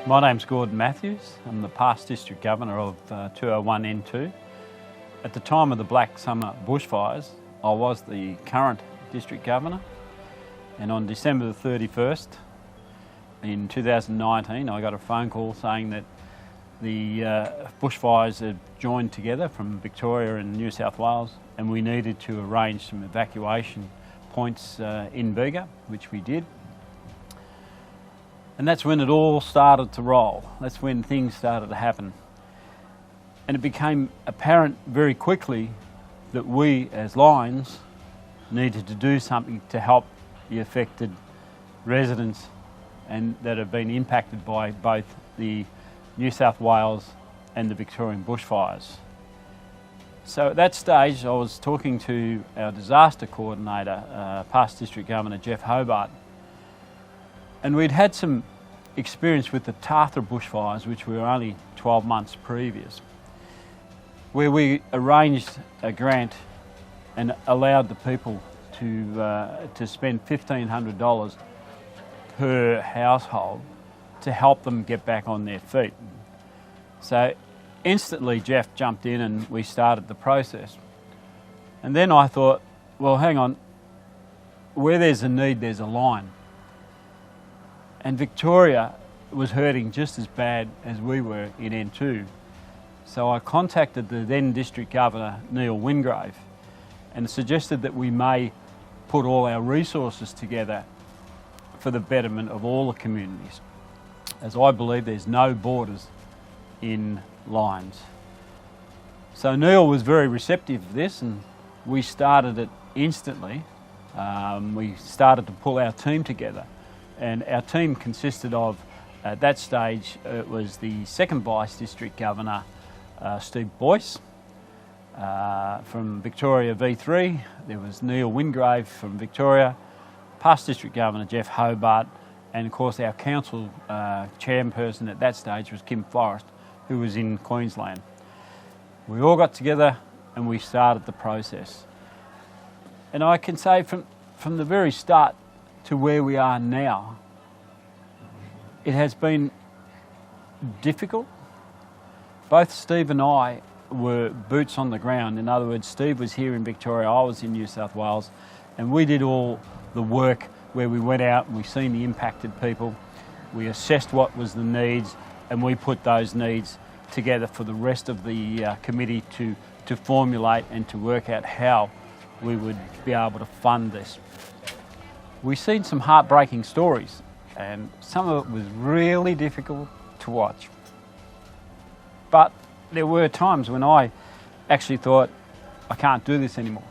My name's Gordon Matthews. I'm the past District Governor of 201N2. At the time of the Black Summer bushfires, I was the current District Governor, and on December the 31st in 2019 I got a phone call saying that the bushfires had joined together from Victoria and New South Wales, and we needed to arrange some evacuation points in Bega, which we did. And that's when it all started to roll. That's when things started to happen. And it became apparent very quickly that we as Lions needed to do something to help the affected residents and that have been impacted by both the New South Wales and the Victorian bushfires. So at that stage I was talking to our disaster coordinator, past District Governor Jeff Hobart, and we'd had some experience with the Tathra bushfires, which were only 12 months previous, where we arranged a grant and allowed the people to spend $1,500 per household to help them get back on their feet. So instantly Jeff jumped in and we started the process. And then I thought, well, hang on, where there's a need, there's a line. And Victoria was hurting just as bad as we were in N2. So I contacted the then District Governor, Neil Wingrave, and suggested that we may put all our resources together for the betterment of all the communities, as I believe there's no borders in Lions. So Neil was very receptive of this, and we started it instantly. We started to pull our team together. And our team consisted of, at that stage, it was the second Vice District Governor, Steve Boyce, from Victoria V3. There was Neil Wingrave from Victoria, past District Governor Jeff Hobart, and of course our council chairperson at that stage was Kim Forrest, who was in Queensland. We all got together and we started the process. And I can say from the very start to where we are now, it has been difficult. Both Steve and I were boots on the ground. In other words, Steve was here in Victoria, I was in New South Wales, and we did all the work where we went out and we seen the impacted people, we assessed what was the needs, and we put those needs together for the rest of the committee to formulate and to work out how we would be able to fund this. We've seen some heartbreaking stories, and some of it was really difficult to watch. But there were times when I actually thought, I can't do this anymore.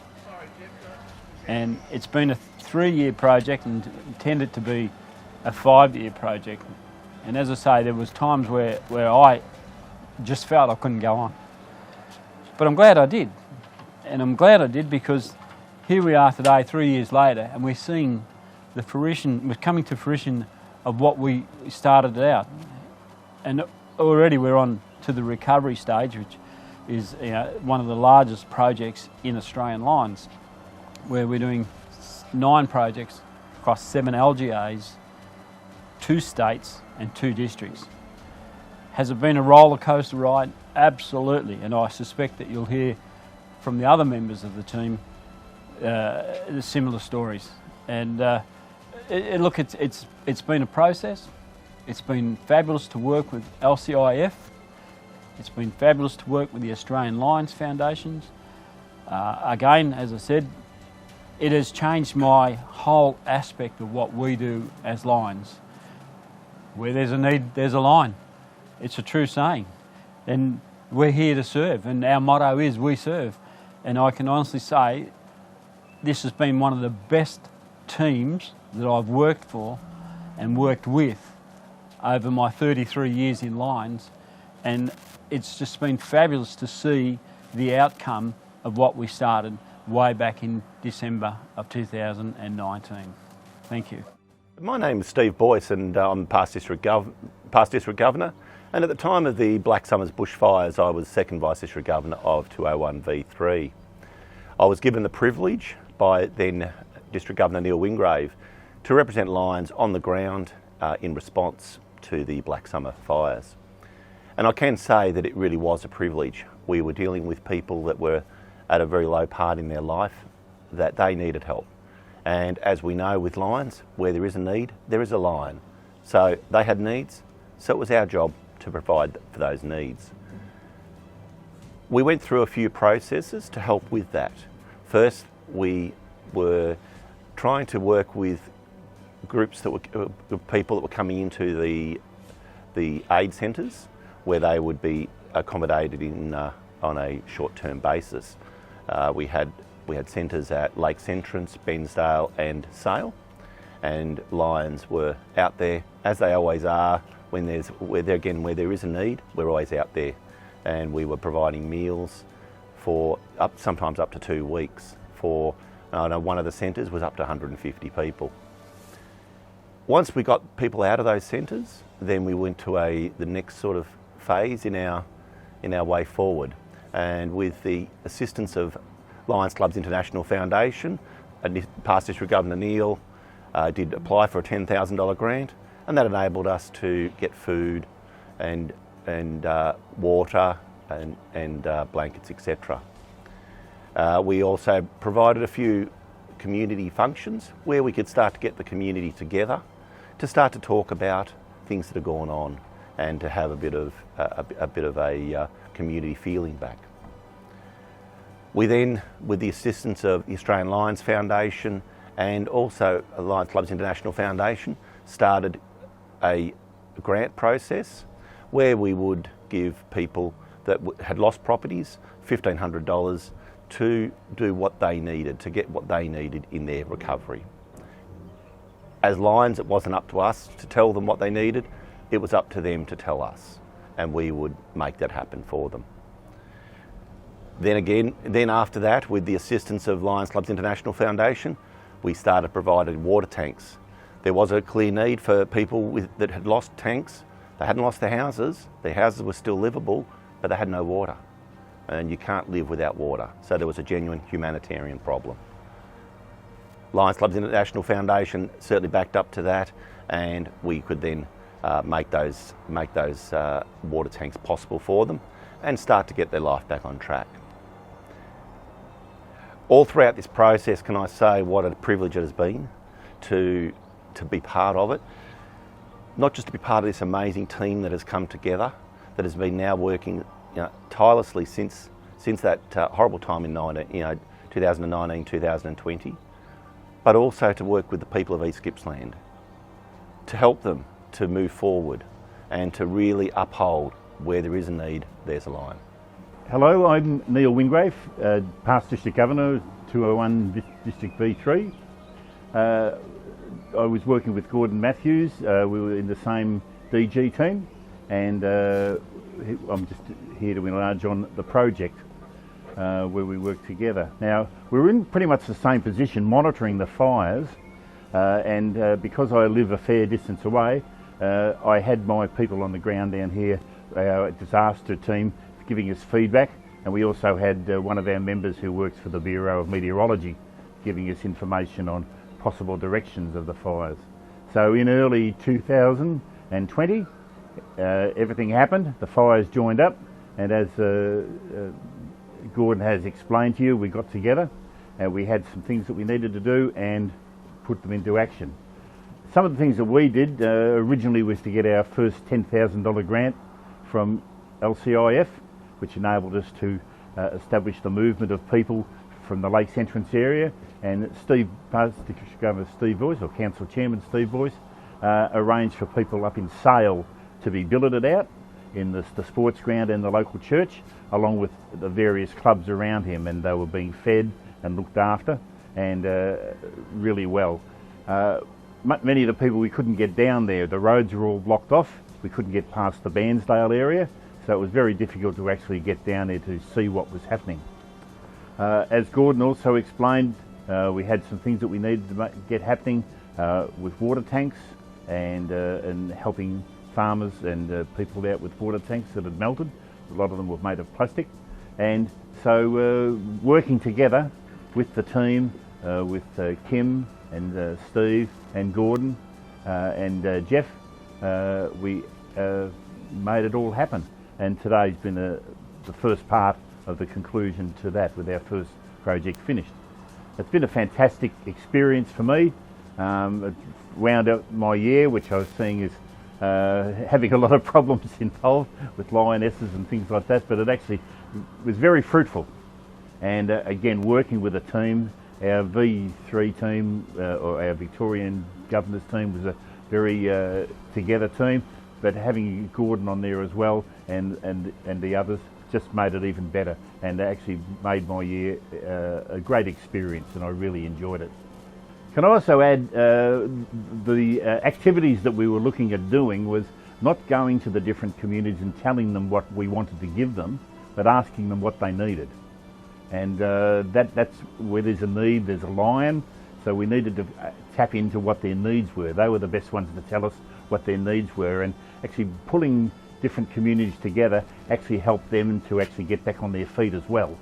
And it's been a 3-year project and intended to be a 5-year project. And as I say, there was times where I just felt I couldn't go on. But I'm glad I did. And I'm glad I did because here we are today, 3 years later, and we're seeing we're coming to fruition of what we started out. And already we're on to the recovery stage, which is one of the largest projects in Australian Lions, where we're doing 9 projects across 7 LGAs, 2 states and 2 districts. Has it been a roller coaster ride? Absolutely, and I suspect that you'll hear from the other members of the team similar stories. And look, it's been a process. It's been fabulous to work with LCIF. It's been fabulous to work with the Australian Lions Foundations. Again, as I said, it has changed my whole aspect of what we do as Lions. Where there's a need, there's a line. It's a true saying. And we're here to serve, and our motto is we serve. And I can honestly say this has been one of the best teams that I've worked for and worked with over my 33 years in Lions, and it's just been fabulous to see the outcome of what we started way back in December of 2019. Thank you. My name is Steve Boyce, and I'm past District Governor, and at the time of the Black Summers bushfires I was second Vice District Governor of 201V3. I was given the privilege by then District Governor Neil Wingrave to represent Lions on the ground in response up to the Black Summer fires. And I can say that it really was a privilege. We were dealing with people that were at a very low part in their life, that they needed help. And as we know with lions, where there is a need, there is a lion. So they had needs, so it was our job to provide for those needs. We went through a few processes to help with that. First, we were trying to work with groups that were people that were coming into the aid centres, where they would be accommodated in on a short-term basis. We had centres at Lakes Entrance, Bensdale and Sale, and lions were out there, as they always are, where there is a need, we're always out there. And we were providing meals for sometimes up to 2 weeks. For one of the centres was up to 150 people. Once we got people out of those centres, then we went to the next sort of phase in our way forward. And with the assistance of Lions Clubs International Foundation, past District Governor Neil did apply for a $10,000 grant, and that enabled us to get food and water and blankets, etc. We also provided a few community functions where we could start to get the community together to start to talk about things that are going on and to have a bit of a community feeling back. We then, with the assistance of the Australian Lions Foundation and also Lions Clubs International Foundation, started a grant process where we would give people that had lost properties $1,500 to do what they needed, to get what they needed in their recovery. As Lions, it wasn't up to us to tell them what they needed, it was up to them to tell us, and we would make that happen for them. Then after that, with the assistance of Lions Clubs International Foundation, we started providing water tanks. There was a clear need for people that had lost tanks. They hadn't lost their houses were still livable, but they had no water. And you can't live without water. So there was a genuine humanitarian problem. Lions Clubs International Foundation certainly backed up to that, and we could then make those water tanks possible for them and start to get their life back on track. All throughout this process, can I say what a privilege it has been to be part of it. Not just to be part of this amazing team that has come together, that has been now working tirelessly since that horrible time in 2019, 2020, but also to work with the people of East Gippsland, to help them to move forward and to really uphold where there is a need, there's a lion. Hello, I'm Neil Wingrave, past District Governor, 201 District V3. I was working with Gordon Matthews. We were in the same DG team, and I'm just here to enlarge on the project where we work together. Now, we were in pretty much the same position, monitoring the fires, and because I live a fair distance away, I had my people on the ground down here, our disaster team, giving us feedback, and we also had one of our members who works for the Bureau of Meteorology giving us information on possible directions of the fires. So in early 2020, everything happened, the fires joined up, and as Gordon has explained to you, we got together and we had some things that we needed to do and put them into action. Some of the things that we did originally was to get our first $10,000 grant from LCIF, which enabled us to establish the movement of people from the Lakes Entrance area, and District Governor Steve Boyce, or Council Chairman Steve Boyce, arranged for people up in Sale to be billeted out in the sports ground and the local church, along with the various clubs around him, and they were being fed and looked after, and really well. Many of the people, we couldn't get down there. The roads were all blocked off. We couldn't get past the Bairnsdale area, so it was very difficult to actually get down there to see what was happening. As Gordon also explained, we had some things that we needed to get happening with water tanks and helping farmers and people out with water tanks that had melted. A lot of them were made of plastic. And so working together with the team, with Kim and Steve and Gordon and Jeff, we made it all happen. And today's been the first part of the conclusion to that, with our first project finished. It's been a fantastic experience for me. It wound up my year, which I was seeing as having a lot of problems involved with lionesses and things like that, but it actually was very fruitful. And again, working with a team, our V3 team, or our Victorian Governors team, was a very together team, but having Gordon on there as well, and the others, just made it even better, and actually made my year a great experience, and I really enjoyed it. Can I also add, the activities that we were looking at doing was not going to the different communities and telling them what we wanted to give them, but asking them what they needed. And that's where there's a need, there's a lion, so we needed to tap into what their needs were. They were the best ones to tell us what their needs were, and actually pulling different communities together actually helped them to actually get back on their feet as well.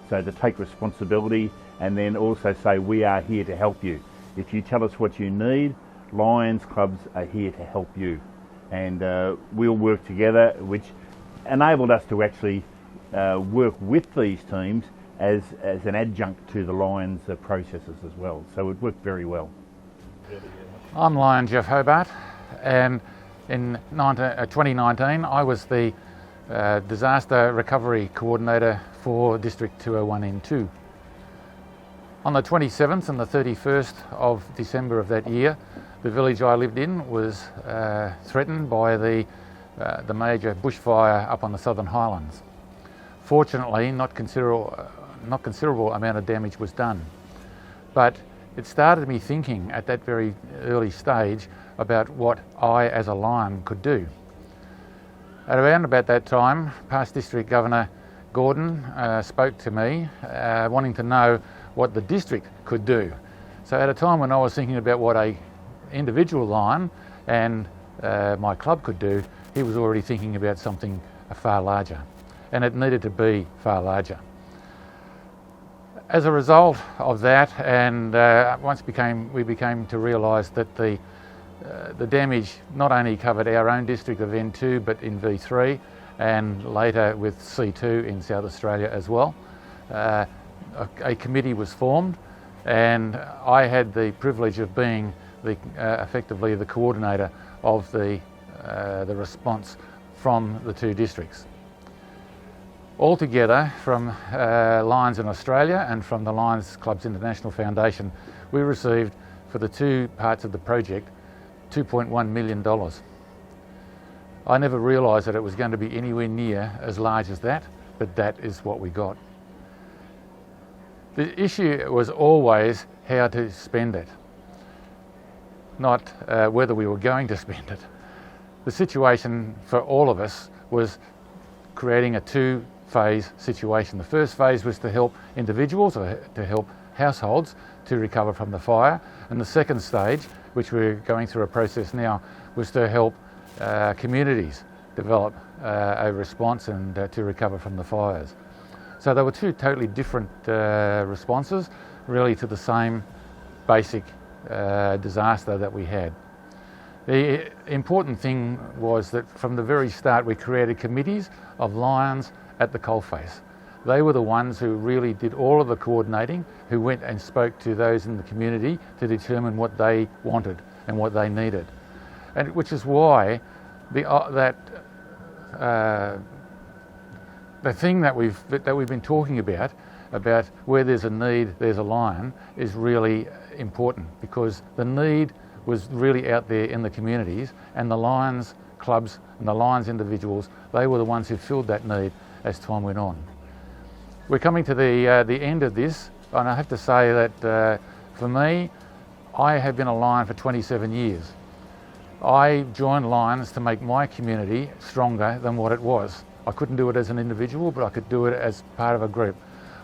So to take responsibility, and then also say, we are here to help you. If you tell us what you need, Lions clubs are here to help you. And we'll work together, which enabled us to actually work with these teams as an adjunct to the Lions processes as well. So it worked very well. I'm Lion Jeff Hobart, and in 2019 I was the Disaster Recovery Coordinator for District 201N2. On the 27th and the 31st of December of that year, the village I lived in was threatened by the major bushfire up on the Southern Highlands. Fortunately, not considerable amount of damage was done, but it started me thinking at that very early stage about what I as a Lion could do. At around about that time, past District Governor Gordon spoke to me wanting to know what the district could do. So at a time when I was thinking about what a individual Lion and my club could do, he was already thinking about something far larger, and it needed to be far larger. As a result of that, and once we became to realise that the damage not only covered our own district of N2, but in V3, and later with C2 in South Australia as well. A committee was formed, and I had the privilege of being effectively the coordinator of the response from the two districts. Altogether, from Lions in Australia and from the Lions Clubs International Foundation, we received, for the two parts of the project, $2.1 million. I never realised that it was going to be anywhere near as large as that, but that is what we got. The issue was always how to spend it, not whether we were going to spend it. The situation for all of us was creating a two-phase situation. The first phase was to help individuals, or to help households to recover from the fire, and the second stage, which we're going through a process now, was to help communities develop a response and to recover from the fires. So they were two totally different responses, really, to the same basic disaster that we had. The important thing was that from the very start we created committees of Lions at the coalface. They were the ones who really did all of the coordinating, who went and spoke to those in the community to determine what they wanted and what they needed. And which is why the thing that we've been talking about where there's a need, there's a Lion, is really important, because the need was really out there in the communities, and the Lions clubs and the Lions individuals, they were the ones who filled that need as time went on. We're coming to the end of this, and I have to say that for me, I have been a Lion for 27 years. I joined Lions to make my community stronger than what it was. I couldn't do it as an individual, but I could do it as part of a group.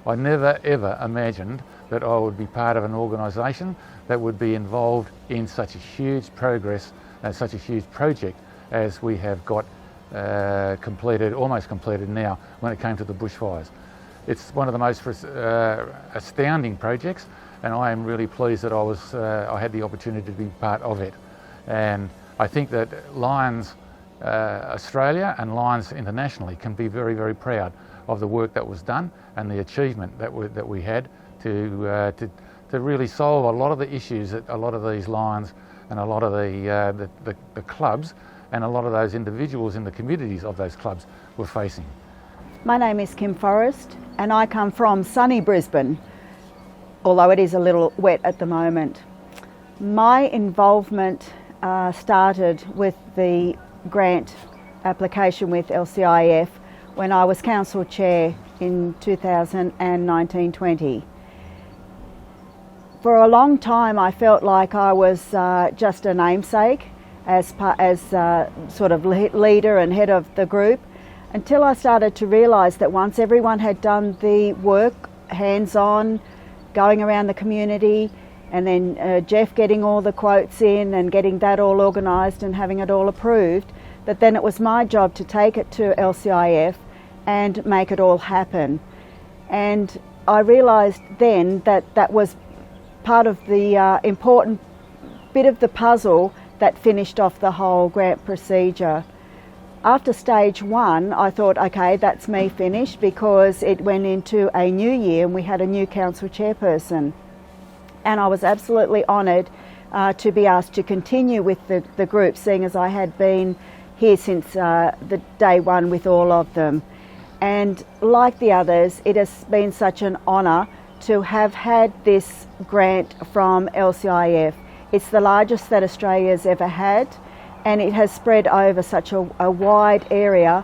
I never ever imagined that I would be part of an organisation that would be involved in such a huge progress and such a huge project as we have got almost completed now when it came to the bushfires. It's one of the most astounding projects, and I am really pleased that I had the opportunity to be part of it. And I think that Lions Australia and Lions internationally can be very, very proud of the work that was done and the achievement that we had to really solve a lot of the issues that a lot of these Lions and a lot of the clubs and a lot of those individuals in the communities of those clubs were facing. My name is Kim Forrest and I come from sunny Brisbane, although it is a little wet at the moment. My involvement started with the grant application with LCIF when I was Council Chair in 2019-20. For a long time I felt like I was just a namesake as sort of leader and head of the group, until I started to realise that once everyone had done the work, hands-on, going around the community, and then Jeff getting all the quotes in and getting that all organised and having it all approved, that then it was my job to take it to LCIF and make it all happen. And I realised then that that was part of the important bit of the puzzle that finished off the whole grant procedure. After stage one, I thought, okay, that's me finished, because it went into a new year and we had a new council chairperson. And I was absolutely honoured to be asked to continue with the group, seeing as I had been here since the day one with all of them. And like the others, it has been such an honour to have had this grant from LCIF. It's the largest that Australia's ever had, and it has spread over such a wide area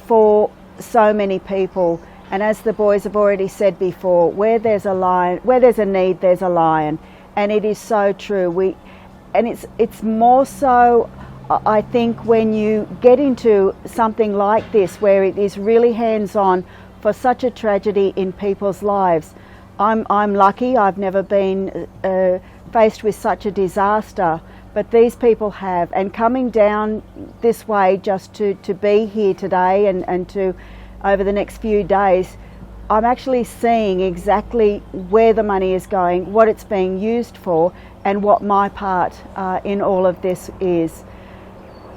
for so many people. And as the boys have already said before, where there's a lion, where there's a need, there's a lion, and it is so true. It's more so, I think, when you get into something like this, where it is really hands-on for such a tragedy in people's lives. I'm lucky. I've never been faced with such a disaster, but these people have. And coming down this way just to be here today and to over the next few days, I'm actually seeing exactly where the money is going, what it's being used for, and what my part in all of this is.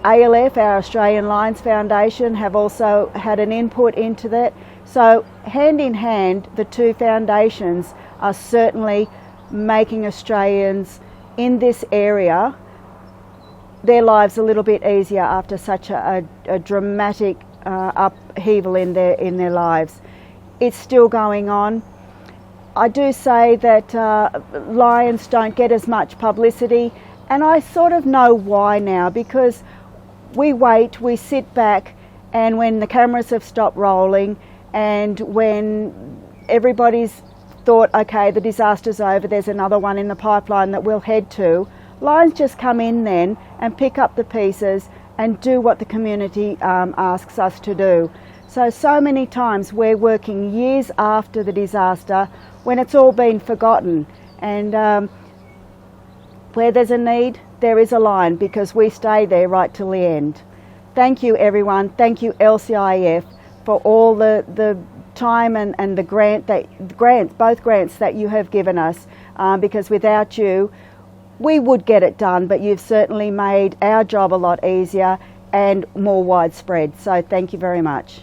ALF, our Australian Lions Foundation, have also had an input into that. So hand in hand, the two foundations are certainly making Australians in this area their lives a little bit easier after such a dramatic upheaval in their lives. It's still going on. I do say that Lions don't get as much publicity, and I sort of know why now, because we wait, we sit back, and when the cameras have stopped rolling and when everybody's thought, okay, the disaster's over, there's another one in the pipeline that we'll head to, Lions just come in then and pick up the pieces and do what the community asks us to do. So many times we're working years after the disaster when it's all been forgotten, and where there's a need, there is a lion, because we stay there right till the end. Thank you everyone, thank you LCIF for all the time and the both grants that you have given us, because without you we would get it done, but you've certainly made our job a lot easier and more widespread. So thank you very much.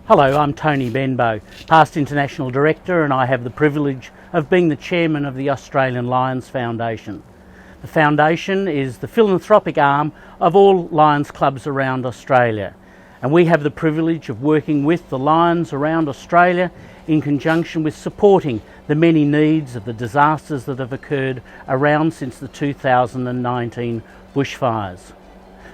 Hello, I'm Tony Benbow, past International Director, and I have the privilege of being the Chairman of the Australian Lions Foundation. The Foundation is the philanthropic arm of all Lions clubs around Australia, and we have the privilege of working with the Lions around Australia in conjunction with supporting the many needs of the disasters that have occurred around since the 2019 bushfires.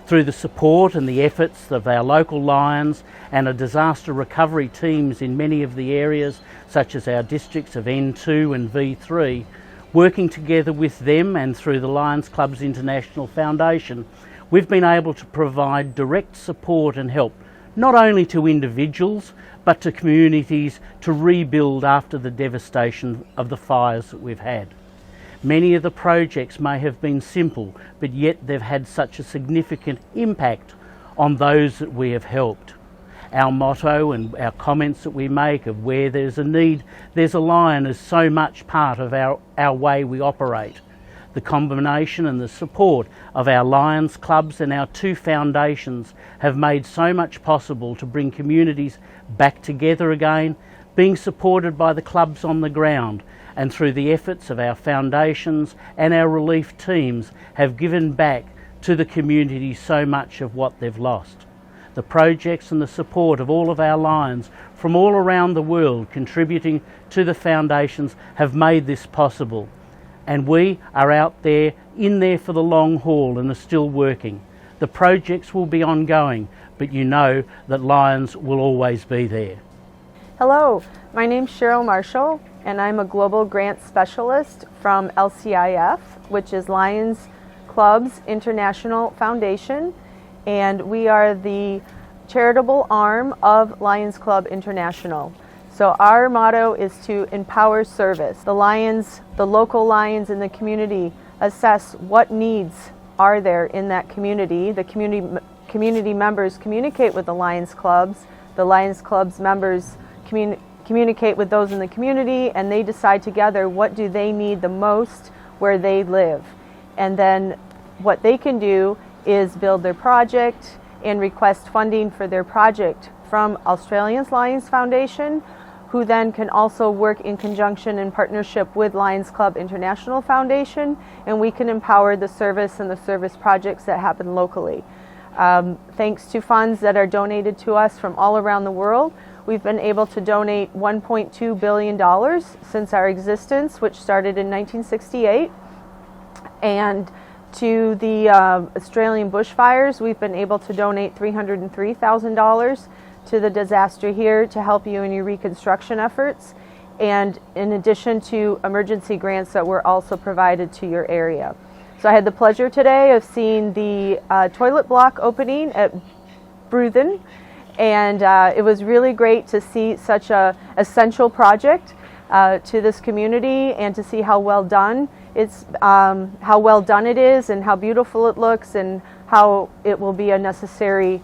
Through the support and the efforts of our local Lions and our disaster recovery teams in many of the areas, such as our districts of N2 and V3, working together with them and through the Lions Clubs International Foundation, we've been able to provide direct support and help, not only to individuals, but to communities to rebuild after the devastation of the fires that we've had. Many of the projects may have been simple, but yet they've had such a significant impact on those that we have helped. Our motto and our comments that we make of where there's a need, there's a lion is so much part of our way we operate. The combination and the support of our Lions clubs and our 2 foundations have made so much possible to bring communities back together again, being supported by the clubs on the ground, and through the efforts of our foundations and our relief teams have given back to the community so much of what they've lost. The projects and the support of all of our Lions from all around the world contributing to the foundations have made this possible. And we are out there, in there for the long haul and are still working. The projects will be ongoing, but you know that Lions will always be there. Hello, my name's Cheryl Marshall, and I'm a Global Grant Specialist from LCIF, which is Lions Clubs International Foundation, and we are the charitable arm of Lions Club International. So our motto is to empower service. The Lions, the local Lions in the community, assess what needs are there in that community. The community members communicate with the Lions Clubs. The Lions Clubs members communicate with those in the community, and they decide together what do they need the most where they live. And then what they can do is build their project and request funding for their project from Australian Lions Foundation, who then can also work in conjunction and partnership with Lions Club International Foundation, and we can empower the service and the service projects that happen locally. Thanks to funds that are donated to us from all around the world, we've been able to donate $1.2 billion since our existence, which started in 1968. And to the Australian bushfires, we've been able to donate $303,000 to the disaster here to help you in your reconstruction efforts, and in addition to emergency grants that were also provided to your area. So I had the pleasure today of seeing the toilet block opening at Bruthen, and it was really great to see such a essential project to this community, and to see how well done it is, and how beautiful it looks, and how it will be a necessary,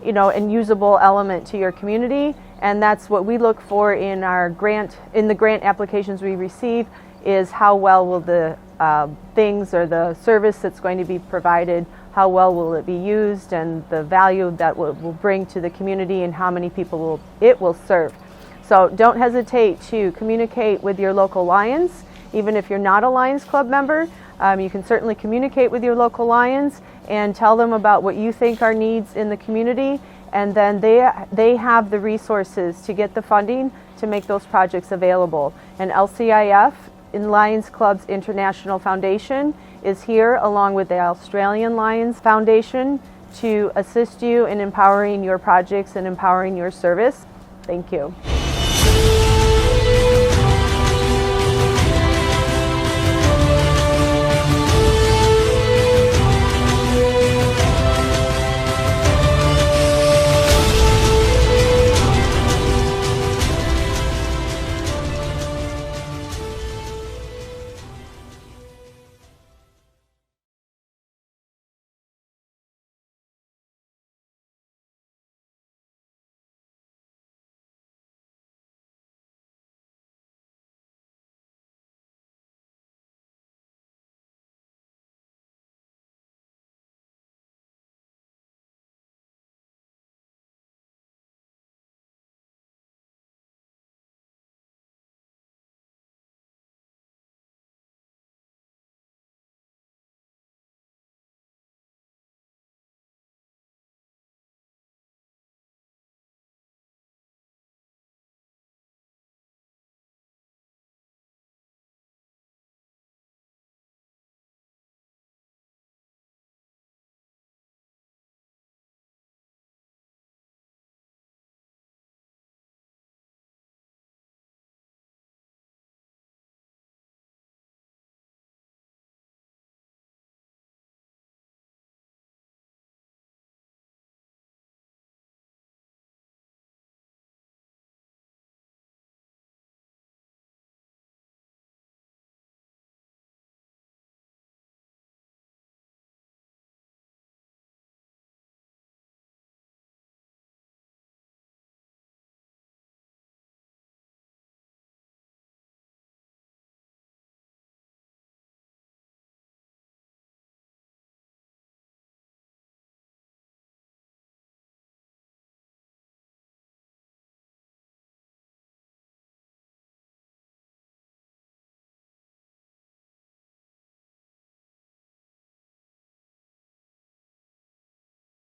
and usable element to your community. And that's what we look for in our grant, in the grant applications we receive, is how well will the things or the service that's going to be provided, how well will it be used, and the value that will bring to the community, and how many people it will serve. So don't hesitate to communicate with your local Lions. Even if you're not a Lions Club member, you can certainly communicate with your local Lions and tell them about what you think are needs in the community, and then they have the resources to get the funding to make those projects available. And LCIF, in Lions Clubs International Foundation, is here along with the Australian Lions Foundation to assist you in empowering your projects and empowering your service. Thank you.